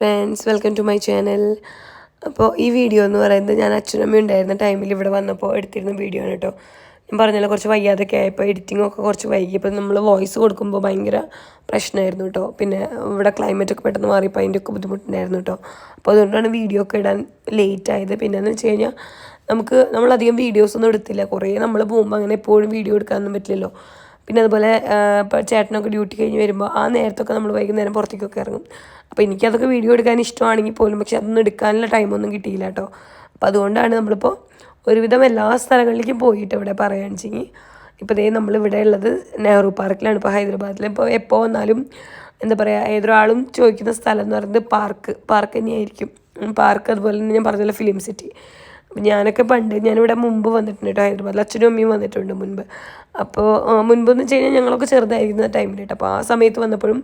Friends welcome to my channel. അപ്പോൾ ഈ video എന്ന് പറയുന്നത് ഞാൻ അച്ഛനമ്മ ഉണ്ടായിരുന്ന ടൈമിൽ ഇവിടെ വന്നപ്പോൾ എടുത്തിരുന്ന വീഡിയോ ആണ് കേട്ടോ. ഞാൻ പറഞ്ഞല്ലോ കുറച്ച് വയ്യാതൊക്കെ ആയപ്പോൾ എഡിറ്റിംഗ് ഒക്കെ കുറച്ച് വൈകി. അപ്പോൾ നമ്മൾ വോയിസ് കൊടുക്കുമ്പോൾ ഭയങ്കര പ്രശ്നമായിരുന്നു കേട്ടോ. പിന്നെ ഇവിടെ ക്ലൈമറ്റൊക്കെ പെട്ടെന്ന് മാറിയപ്പോൾ അതിൻ്റെയൊക്കെ ബുദ്ധിമുട്ടുണ്ടായിരുന്നു കേട്ടോ. അപ്പോൾ അതുകൊണ്ടാണ് വീഡിയോ ഒക്കെ ഇടാൻ ലേറ്റ് ആയത്. പിന്നെയെന്ന് വെച്ച് കഴിഞ്ഞാൽ നമ്മളധികം വീഡിയോസൊന്നും എടുത്തില്ല. കുറേ നമ്മൾ പോകുമ്പോൾ അങ്ങനെ എപ്പോഴും വീഡിയോ എടുക്കാനൊന്നും പറ്റില്ലല്ലോ. പിന്നെ അതുപോലെ ഇപ്പോൾ ചേട്ടനൊക്കെ ഡ്യൂട്ടി കഴിഞ്ഞ് വരുമ്പോൾ ആ നേരത്തൊക്കെ നമ്മൾ വൈകുന്നേരം പുറത്തേക്കൊക്കെ ഇറങ്ങും. അപ്പോൾ എനിക്കതൊക്കെ വീഡിയോ എടുക്കാൻ ഇഷ്ടമാണെങ്കിൽ പോലും പക്ഷെ അതൊന്നും എടുക്കാനുള്ള ടൈമൊന്നും കിട്ടിയില്ല കേട്ടോ. അപ്പോൾ അതുകൊണ്ടാണ് നമ്മളിപ്പോൾ ഒരുവിധം എല്ലാ സ്ഥലങ്ങളിലേക്കും പോയിട്ട് ഇവിടെ പറയുകയാണെന്ന് വെച്ചെങ്കിൽ ഇപ്പോൾ ദേ നമ്മളിവിടെ ഉള്ളത് നെഹ്റു പാർക്കിലാണ്. ഇപ്പോൾ ഹൈദരാബാദിൽ ഇപ്പോൾ എപ്പോൾ വന്നാലും എന്താ പറയുക ഏതൊരാളും ചോദിക്കുന്ന സ്ഥലം എന്ന് പറയുന്നത് പാർക്ക് തന്നെയായിരിക്കും. പാർക്ക് അതുപോലെ തന്നെ ഞാൻ പറഞ്ഞല്ലോ ഫിലിം സിറ്റി. ഞാനൊക്കെ ഞാനിവിടെ മുമ്പ് വന്നിട്ടുണ്ട് കേട്ടോ. ഹൈദരാബാദിൽ അച്ഛനും അമ്മയും വന്നിട്ടുണ്ട് മുൻപ്. അപ്പോൾ മുൻപെന്ന് വെച്ച് കഴിഞ്ഞാൽ ഞങ്ങളൊക്കെ ചെറുതായിരിക്കുന്ന ടൈമിൽ കേട്ടോ. അപ്പോൾ ആ സമയത്ത് വന്നപ്പോഴും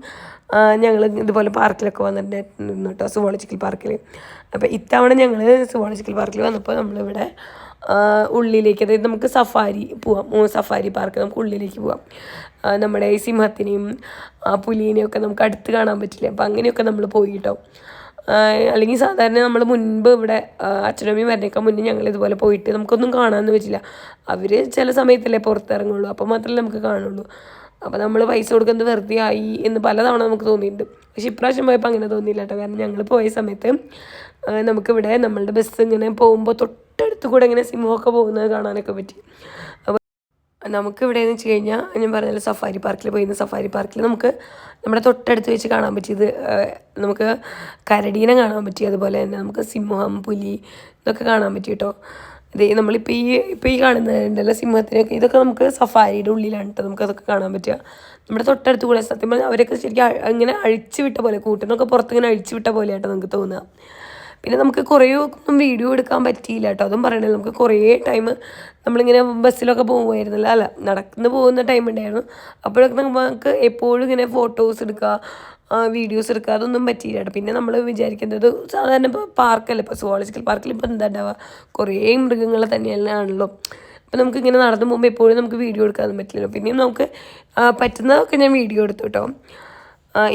ഞങ്ങൾ ഇതുപോലെ പാർക്കിലൊക്കെ വന്നിട്ടുണ്ടായിരുന്നു കേട്ടോ, സുവോളജിക്കൽ പാർക്കിൽ. അപ്പോൾ ഇത്തവണ ഞങ്ങൾ സുവോളജിക്കൽ പാർക്കിൽ വന്നപ്പോൾ നമ്മളിവിടെ ഉള്ളിലേക്ക്, അതായത് നമുക്ക് സഫാരി പാർക്ക് നമുക്ക് ഉള്ളിലേക്ക് പോവാം. നമ്മുടെ ഈ സിംഹത്തിനെയും പുലിനെയും ഒക്കെ നമുക്ക് അടുത്ത് കാണാൻ പറ്റില്ല. അപ്പോൾ അങ്ങനെയൊക്കെ നമ്മൾ പോയി കേട്ടോ. അല്ലെങ്കിൽ സാധാരണ നമ്മൾ മുൻപ് ഇവിടെ അച്ഛനമ്മയും വരണേക്കാൾ മുന്നേ ഞങ്ങൾ ഇതുപോലെ പോയിട്ട് നമുക്കൊന്നും കാണാമെന്ന് പറ്റില്ല. അവർ ചില സമയത്തല്ലേ പുറത്തിറങ്ങുള്ളൂ, അപ്പോൾ മാത്രമല്ലേ നമുക്ക് കാണുള്ളൂ. അപ്പോൾ നമ്മൾ പൈസ കൊടുക്കുന്നത് വെറുതെ ആയി എന്ന് പലതവണ നമുക്ക് തോന്നിയിട്ടുണ്ട്. പക്ഷേ ഇപ്രാവശ്യം പോയപ്പോൾ അങ്ങനെ തോന്നിയില്ല കേട്ടോ. കാരണം ഞങ്ങൾ പോയ സമയത്ത് നമുക്കിവിടെ നമ്മളുടെ ബസ് ഇങ്ങനെ പോകുമ്പോൾ തൊട്ടടുത്ത് കൂടെ ഇങ്ങനെ സിംഹമൊക്കെ പോകുന്നത് കാണാനൊക്കെ പറ്റി. നമുക്കിവിടെയെന്ന് വെച്ച് കഴിഞ്ഞാൽ ഞാൻ പറഞ്ഞാൽ സഫാരി പാർക്കിൽ നമുക്ക് നമ്മുടെ തൊട്ടടുത്ത് വെച്ച് കാണാൻ പറ്റിയത് നമുക്ക് കരടീനെ കാണാൻ പറ്റി. അതുപോലെ തന്നെ നമുക്ക് സിംഹം, പുലി ഇതൊക്കെ കാണാൻ പറ്റി കേട്ടോ. നമ്മളിപ്പോൾ ഈ കാണുന്നതുണ്ടല്ലോ സിംഹത്തിനൊക്കെ, ഇതൊക്കെ നമുക്ക് സഫാരിയുടെ ഉള്ളിലാണ് കേട്ടോ നമുക്കതൊക്കെ കാണാൻ പറ്റുക. നമ്മുടെ തൊട്ടടുത്ത് കൂടെ സത്യം പറഞ്ഞാൽ അവരൊക്കെ ശരിക്കും ഇങ്ങനെ അഴിച്ചു വിട്ട പോലെ, കൂട്ടിനൊക്കെ പുറത്തിങ്ങനെ അഴിച്ചു വിട്ട പോലെയാട്ടോ നമുക്ക് തോന്നുക. പിന്നെ നമുക്ക് കുറേ ഒന്നും വീഡിയോ എടുക്കാൻ പറ്റിയില്ല കേട്ടോ. അതും പറയണല്ലോ, നമുക്ക് കുറേ ടൈം നമ്മളിങ്ങനെ ബസ്സിലൊക്കെ പോകുമായിരുന്നല്ലോ, നടന്ന് പോകുന്ന ടൈം ഉണ്ടായിരുന്നു. അപ്പോഴൊക്കെ നമുക്ക് എപ്പോഴും ഇങ്ങനെ ഫോട്ടോസ് എടുക്കുക, വീഡിയോസ് എടുക്കുക, അതൊന്നും പറ്റിയില്ല കേട്ടോ. പിന്നെ നമ്മൾ വിചാരിക്കുന്നത് സാധാരണ ഇപ്പോൾ പാർക്കല്ല, ഇപ്പോൾ സുവോളജിക്കൽ പാർക്കിൽ ഇപ്പോൾ എന്താ ഉണ്ടാവുക, കുറേ മൃഗങ്ങൾ തന്നെയാണല്ലോ. അപ്പോൾ നമുക്കിങ്ങനെ നടന്നു പോകുമ്പോൾ എപ്പോഴും നമുക്ക് വീഡിയോ എടുക്കാനൊന്നും പറ്റില്ലല്ലോ. പിന്നെയും നമുക്ക് പറ്റുന്നതൊക്കെ ഞാൻ വീഡിയോ എടുത്തു കേട്ടോ.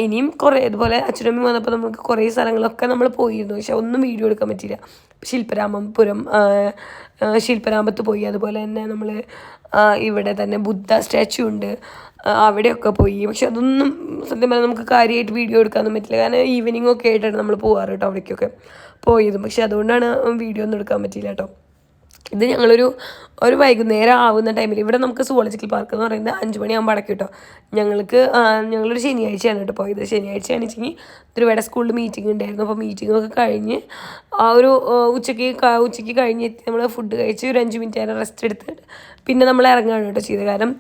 ഇനിയും കുറേ ഇതുപോലെ അച്ഛനമ്മ വന്നപ്പോൾ നമുക്ക് കുറേ സ്ഥലങ്ങളൊക്കെ നമ്മൾ പോയിരുന്നു, പക്ഷെ ഒന്നും വീഡിയോ എടുക്കാൻ പറ്റിയില്ല. ശില്പരാമത്ത് പോയി. അതുപോലെ തന്നെ നമ്മൾ ഇവിടെ തന്നെ ബുദ്ധ സ്റ്റാച്യു ഉണ്ട്, അവിടെയൊക്കെ പോയി. പക്ഷെ അതൊന്നും സത്യം പറഞ്ഞാൽ നമുക്ക് കാര്യമായിട്ട് വീഡിയോ എടുക്കാനൊന്നും പറ്റില്ല. കാരണം ഈവനിങ് ഒക്കെ ആയിട്ടാണ് നമ്മൾ പോകാറ് കേട്ടോ അവിടേക്കൊക്കെ പോയതും. പക്ഷെ അതുകൊണ്ടാണ് വീഡിയോ ഒന്നും എടുക്കാൻ പറ്റിയില്ല കേട്ടോ. ഇത് ഞങ്ങളൊരു വൈകുന്നേരം ആവുന്ന ടൈമിൽ ഇവിടെ നമുക്ക് സുവോളജിക്കൽ പാർക്ക് എന്ന് പറയുന്നത് 5 മണിയാകുമ്പോൾ അടയ്ക്കും കേട്ടോ. ഞങ്ങളൊരു ശനിയാഴ്ചയാണ് കേട്ടോ പോയത്. ശനിയാഴ്ചയാണെന്ന് വെച്ചെങ്കിൽ ഒരുപാട് സ്കൂളിൽ മീറ്റിംഗ് ഉണ്ടായിരുന്നു. അപ്പോൾ മീറ്റിങ്ങൊക്കെ കഴിഞ്ഞ് ഒരു ഉച്ചയ്ക്ക് കഴിഞ്ഞ് നമ്മൾ ഫുഡ് കഴിച്ച് ഒരു 5 മിനിറ്റ് നേരം റെസ്റ്റ് എടുത്ത് പിന്നെ നമ്മൾ ഇറങ്ങുകയാണ് കേട്ടോ ചെയ്തത്. കാരണം